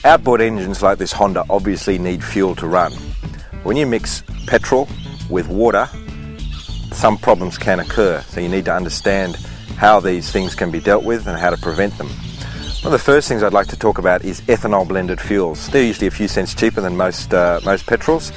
Outboard engines like this Honda obviously need fuel to run. When you mix petrol with water, some problems can occur, so you need to understand how these things can be dealt with and how to prevent them. One of the first things I'd like to talk about is ethanol blended fuels. They're usually a few cents cheaper than most petrols.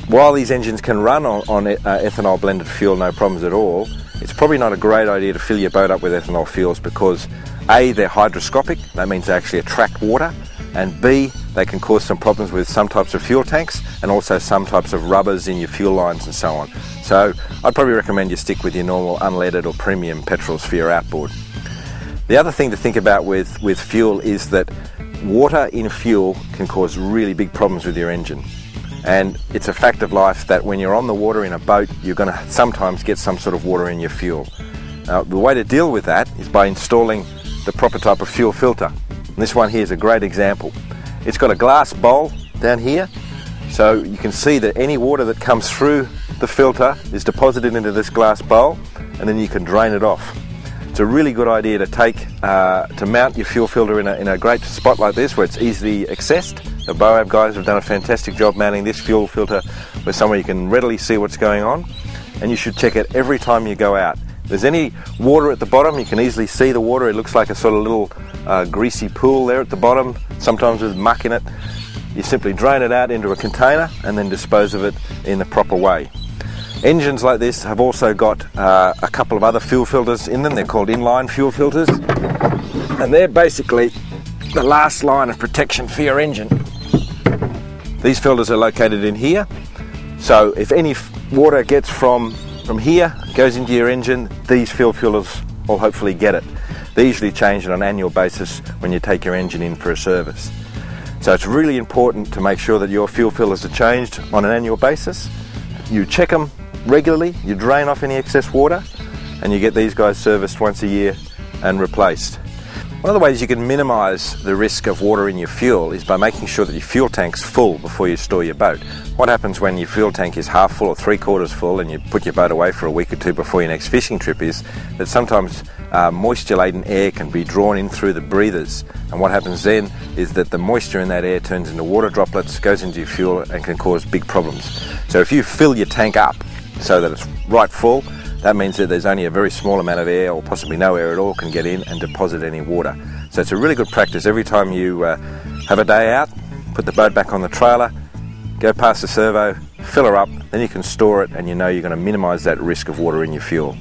While these engines can run on ethanol blended fuel, no problems at all, it's probably not a great idea to fill your boat up with ethanol fuels because A, they're hygroscopic, that means they actually attract water, and B, they can cause some problems with some types of fuel tanks and also some types of rubbers in your fuel lines and so on. So I'd probably recommend you stick with your normal unleaded or premium petrols for your outboard. The other thing to think about with fuel is that water in fuel can cause really big problems with your engine. And it's a fact of life that when you're on the water in a boat, you're going to sometimes get some sort of water in your fuel. Now, the way to deal with that is by installing the proper type of fuel filter. And this one here is a great example. It's got a glass bowl down here, so you can see that any water that comes through the filter is deposited into this glass bowl, and then you can drain it off. It's a really good idea to mount your fuel filter in a great spot like this where it's easily accessed. The BOAB guys have done a fantastic job mounting this fuel filter where somewhere you can readily see what's going on, and you should check it every time you go out. If there's any water at the bottom, you can easily see the water. It looks like a sort of little greasy pool there at the bottom, sometimes with muck in it. You simply drain it out into a container and then dispose of it in the proper way. Engines like this have also got a couple of other fuel filters in them. They're called inline fuel filters, and they're basically the last line of protection for your engine. These filters are located in here, so if any water gets from here, goes into your engine, these fuel filters will hopefully get it. They usually change on an annual basis when you take your engine in for a service. So it's really important to make sure that your fuel filters are changed on an annual basis. You check them regularly, you drain off any excess water, and you get these guys serviced once a year and replaced. One of the ways you can minimise the risk of water in your fuel is by making sure that your fuel tank's full before you store your boat. What happens when your fuel tank is half full or 3/4 full and you put your boat away for a week or two before your next fishing trip is that sometimes moisture-laden air can be drawn in through the breathers, and what happens then is that the moisture in that air turns into water droplets, goes into your fuel and can cause big problems. So if you fill your tank up so that it's right full, that means that there's only a very small amount of air, or possibly no air at all, can get in and deposit any water. So it's a really good practice. Every time you have a day out, put the boat back on the trailer, go past the servo, fill her up, then you can store it, and you know you're going to minimise that risk of water in your fuel.